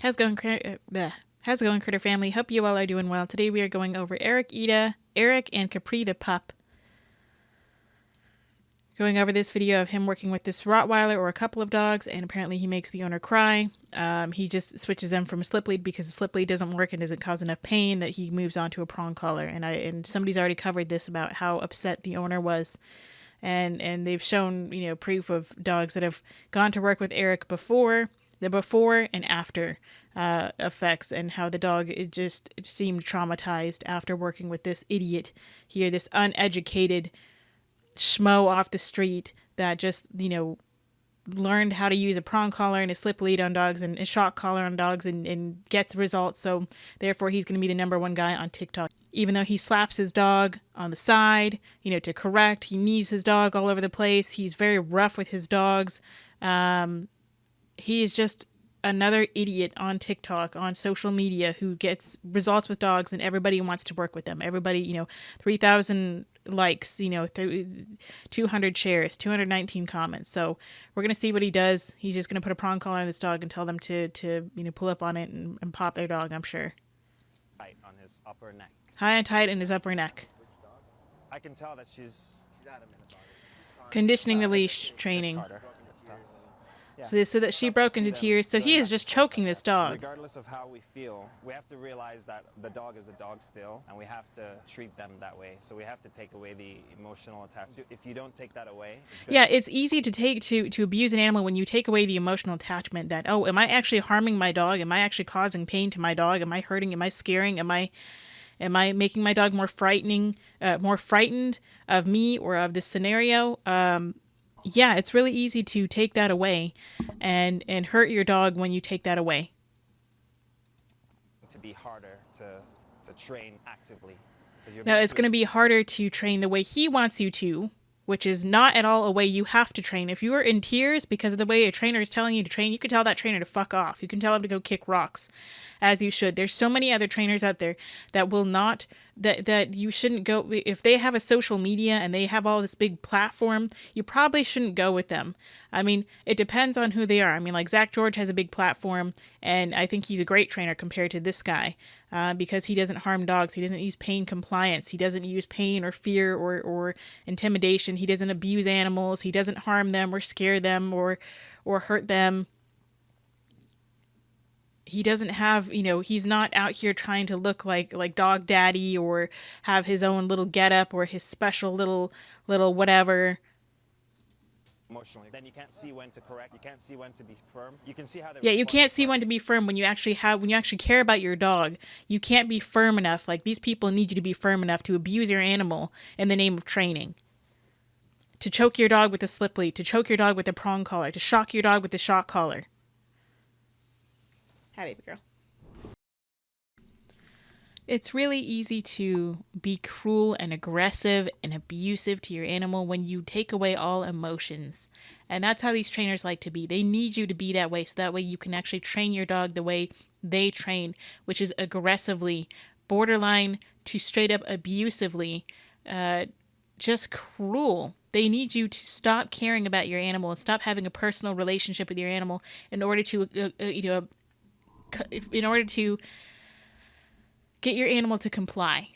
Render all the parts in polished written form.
How's it going, How's it going, Critter Family? Hope you all are doing well. Today we are going over Eric, Ida, Eric, and Capri the pup. Going over this video of him working with this Rottweiler or a couple of dogs, and apparently he makes the owner cry. He just switches them from a slip lead because the slip lead doesn't work and doesn't cause enough pain that he moves on to a prong collar. And somebody's already covered this about how upset the owner was. And they've shown, proof of dogs that have gone to work with Eric before, the before and after effects, and how the dog it seemed traumatized after working with this idiot here, this uneducated schmo off the street that just, learned how to use a prong collar and a slip lead on dogs and a shock collar on dogs and gets results. So therefore he's going to be the #1 guy on TikTok. Even though he slaps his dog on the side, to correct, he knees his dog all over the place. He's very rough with his dogs. He is just another idiot on TikTok, on social media, who gets results with dogs and everybody wants to work with them. Everybody, 3,000 likes, 200 shares, 219 comments. So we're going to see what he does. He's just going to put a prong collar on this dog and tell them to pull up on it and pop their dog, I'm sure. Tight on his upper neck. High and tight in his upper neck. I can tell that she's Conditioning the leash training. harder. Yeah. So they said that she broke into tears. So he is just choking this dog. Regardless of how we feel, we have to realize that the dog is a dog still, and we have to treat them that way. So we have to take away the emotional attachment. If you don't take that away, it's easy to take to abuse an animal when you take away the emotional attachment. That, oh, am I actually harming my dog? Am I actually causing pain to my dog? Am I hurting? Am I scaring? Am I making my dog more frightened of me or of this scenario? Yeah, it's really easy to take that away and hurt your dog when you take that away. to be harder to train actively. Now, it's going to be harder to train the way he wants you to, which is not at all a way you have to train. If you are in tears because of the way a trainer is telling you to train, you can tell that trainer to fuck off. You can tell him to go kick rocks, as you should. There's so many other trainers out there that will not, that you shouldn't go. If they have a social media and they have all this big platform, you probably shouldn't go with them. I mean, it depends on who they are. I mean, like Zach George has a big platform, and I think he's a great trainer compared to this guy, because he doesn't harm dogs. He doesn't use pain compliance. He doesn't use pain or fear or intimidation. He doesn't abuse animals. He doesn't harm them or scare them or hurt them. He doesn't have, he's not out here trying to look like Dog Daddy or have his own little getup or his special little whatever. Emotionally, then you can't see when to correct. You can't see when to be firm. You can see how they. Yeah, you can't see when to be firm when you actually care about your dog. You can't be firm enough. Like, these people need you to be firm enough to abuse your animal in the name of training. To choke your dog with a slip lead, to choke your dog with a prong collar, to shock your dog with a shock collar. Hi, baby girl. It's really easy to be cruel and aggressive and abusive to your animal when you take away all emotions. And that's how these trainers like to be. They need you to be that way, so that way you can actually train your dog the way they train, which is aggressively, borderline to straight up abusively, just cruel. They need you to stop caring about your animal and stop having a personal relationship with your animal in order to, get your animal to comply.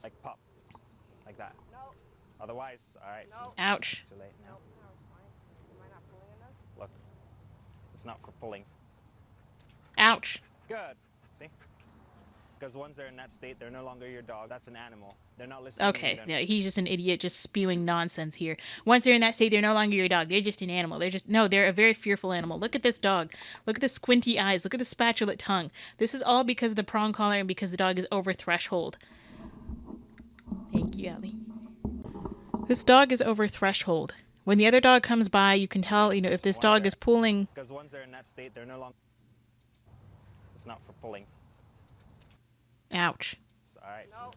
Like pop, like that. No. Otherwise, all right. No. Ouch. It's too late now. No, it's fine. Am I not pulling enough? Look, it's not for pulling. Ouch. Good. See? Because once they're in that state, they're no longer your dog. That's an animal. They're not listening. Okay, yeah, he's just an idiot, just spewing nonsense here. Once they're in that state, they're no longer your dog. They're just an animal. They're a very fearful animal. Look at this dog. Look at the squinty eyes. Look at the spatulate tongue. This is all because of the prong collar and because the dog is over threshold. Thank you, Allie. This dog is over threshold. When the other dog comes by, you can tell, if this dog is pulling. Because once they're in that state, they're no longer. It's not for pulling. Ouch. All right. No.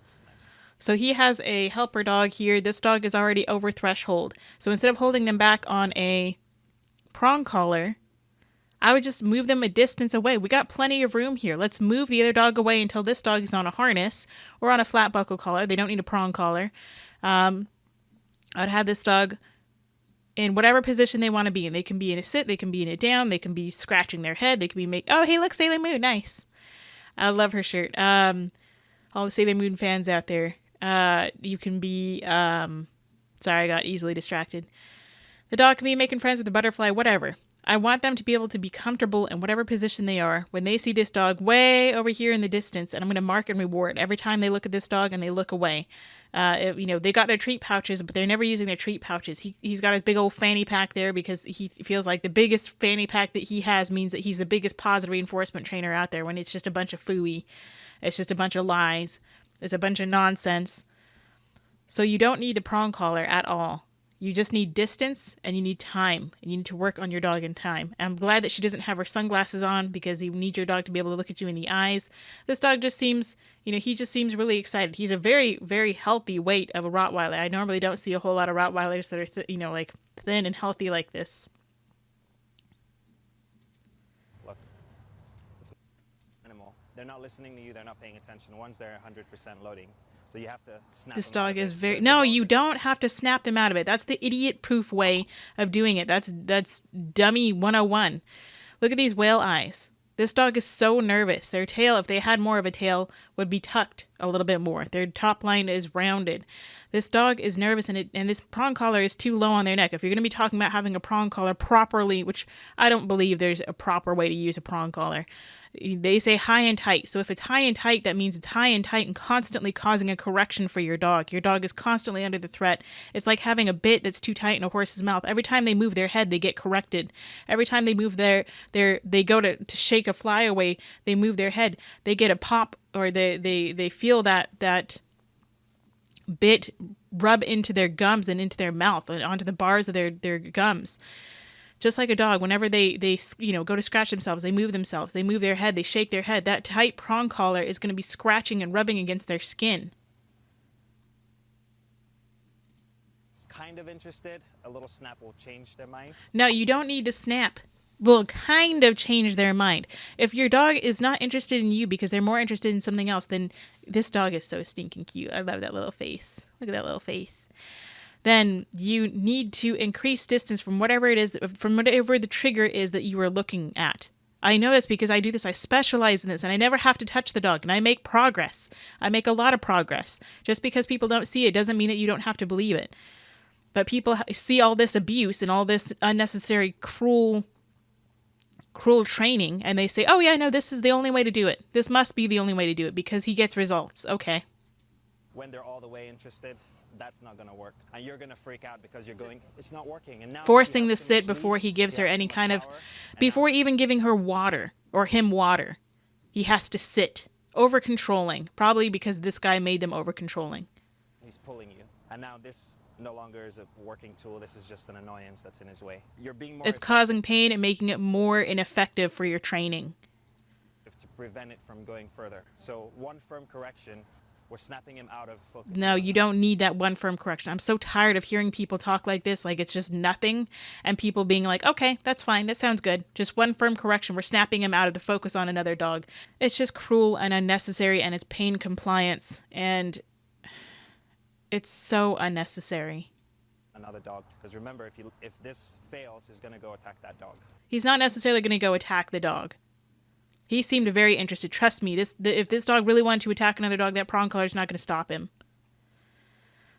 So he has a helper dog here. This dog is already over threshold. So instead of holding them back on a prong collar, I would just move them a distance away. We got plenty of room here. Let's move the other dog away until this dog is on a harness or on a flat buckle collar. They don't need a prong collar. I'd have this dog in whatever position they want to be in. They can be in a sit, they can be in a down, they can be scratching their head, they can be oh, hey, look, Sailor Moon, nice. I love her shirt. All the Sailor Moon fans out there, you can be, sorry, I got easily distracted. The dog can be making friends with the butterfly, whatever. I want them to be able to be comfortable in whatever position they are when they see this dog way over here in the distance, and I'm going to mark and reward every time they look at this dog and they look away. They got their treat pouches, but they're never using their treat pouches. He's got his big old fanny pack there because he feels like the biggest fanny pack that he has means that he's the biggest positive reinforcement trainer out there, when it's just a bunch of phooey. It's just a bunch of lies. It's a bunch of nonsense. So you don't need the prong collar at all. You just need distance and you need time. And you need to work on your dog in time. And I'm glad that she doesn't have her sunglasses on, because you need your dog to be able to look at you in the eyes. This dog just seems, he just seems really excited. He's a very, very healthy weight of a Rottweiler. I normally don't see a whole lot of Rottweilers that are, like thin and healthy like this. Look, it's an animal. They're not listening to you. They're not paying attention. Once they're 100% loading. So you have to snap This them out dog of is it. very... So No, you don't have to snap them out of it. That's the idiot-proof way of doing it. That's dummy 101. Look at these whale eyes. This dog is so nervous. Their tail, if they had more of a tail, would be tucked a little bit more. Their top line is rounded. This dog is nervous, and this prong collar is too low on their neck. If you're going to be talking about having a prong collar properly, which I don't believe there's a proper way to use a prong collar, they say high and tight. So if it's high and tight, that means it's high and tight and constantly causing a correction for your dog. Your dog is constantly under the threat. It's like having a bit that's too tight in a horse's mouth. Every time they move their head, they get corrected. Every time they move they go to shake a fly away, they move their head, they get a pop, or they feel that bit rub into their gums and into their mouth and onto the bars of their gums. Just like a dog, whenever they go to scratch themselves, they move their head, they shake their head. That tight prong collar is going to be scratching and rubbing against their skin. kind of interested, a little snap will change their mind. No, you don't need to snap. Will kind of change their mind. If your dog is not interested in you because they're more interested in something else, then this dog is so stinking cute. I love that little face. Look at that little face. Then you need to increase distance from whatever it is, from whatever the trigger is that you are looking at. I know this because I do this. I specialize in this, and I never have to touch the dog, and I make progress. I make a lot of progress. Just because people don't see it doesn't mean that you don't have to believe it. But people see all this abuse and all this unnecessary cruel training, and they say, oh yeah, no, this is the only way to do it. This must be the only way to do it because he gets results. Okay. When they're all the way interested, that's not going to work. And you're going to freak out because you're going, it's not working. And now Forcing the sit before he gives her any kind of, before even giving her water or him water, he has to sit. Over controlling, probably because this guy made them over controlling. He's pulling you. And now this no longer is a working tool. This is just an annoyance that's in his way. You're being more It's causing pain and making it more ineffective for your training. to prevent it from going further. So one firm correction, we're snapping him out of focus. No, you don't need that one firm correction. I'm so tired of hearing people talk like this, like it's just nothing, and people being like, okay, that's fine, that sounds good. Just one firm correction, we're snapping him out of the focus on another dog. It's just cruel and unnecessary, and it's pain compliance, and it's so unnecessary. Another dog. Because remember, if this fails, he's going to go attack that dog. He's not necessarily going to go attack the dog. He seemed very interested. Trust me, if this dog really wanted to attack another dog, that prong collar is not going to stop him.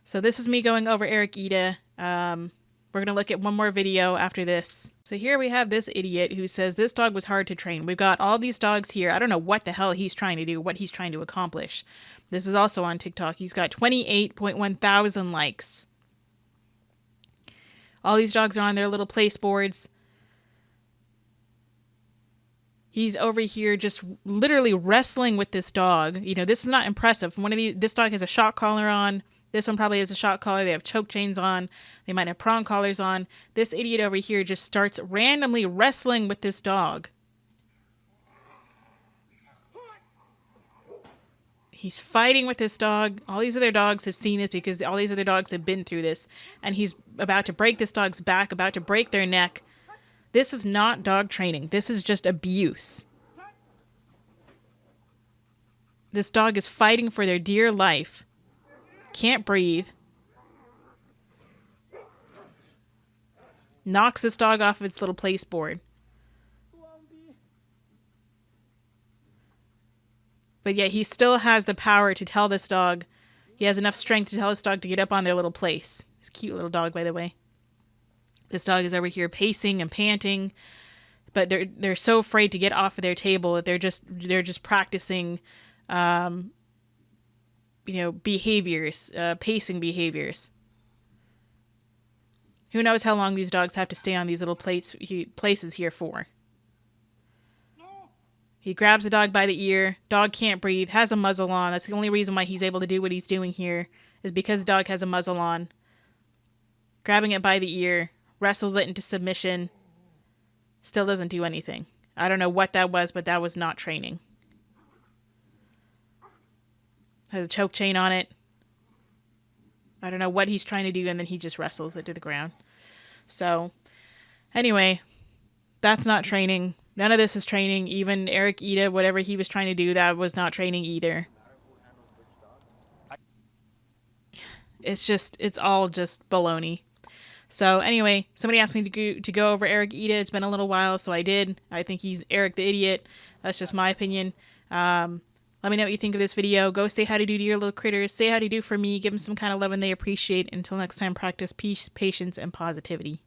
So this is me going over Eric Ida. We're going to look at one more video after this. So here we have this idiot who says this dog was hard to train. We've got all these dogs here. I don't know what the hell he's trying to do, what he's trying to accomplish. This is also on TikTok. He's got 28.1 thousand likes. All these dogs are on their little place boards. He's over here just literally wrestling with this dog. You know, this is not impressive. This dog has a shock collar on. This one probably has a shock collar. They have choke chains on. They might have prong collars on. This idiot over here just starts randomly wrestling with this dog. He's fighting with this dog. All these other dogs have seen this because all these other dogs have been through this. And he's about to break this dog's back, about to break their neck. This is not dog training. This is just abuse. This dog is fighting for their dear life. Can't breathe. knocks this dog off of its little place board. But yet he still has the power to tell this dog, he has enough strength to tell this dog to get up on their little place. It's a cute little dog, by the way. This dog is over here pacing and panting, but they're so afraid to get off of their table that they're just practicing, behaviors, pacing behaviors. Who knows how long these dogs have to stay on these little places here for. He grabs the dog by the ear. Dog can't breathe, has a muzzle on. That's the only reason why he's able to do what he's doing here, is because the dog has a muzzle on. Grabbing it by the ear, wrestles it into submission. Still doesn't do anything. I don't know what that was, but that was not training. Has a choke chain on it. I don't know what he's trying to do, and then he just wrestles it to the ground. So, anyway, that's not training. None of this is training. Even Eric Ida, whatever he was trying to do, that was not training either. It's all just baloney. So anyway, somebody asked me to go over Eric Ida. It's been a little while, so I did. I think he's Eric the Idiot. That's just my opinion. Let me know what you think of this video. Go say how to do to your little critters. Say how to do for me. Give them some kind of love and they appreciate. Until next time, practice peace, patience, and positivity.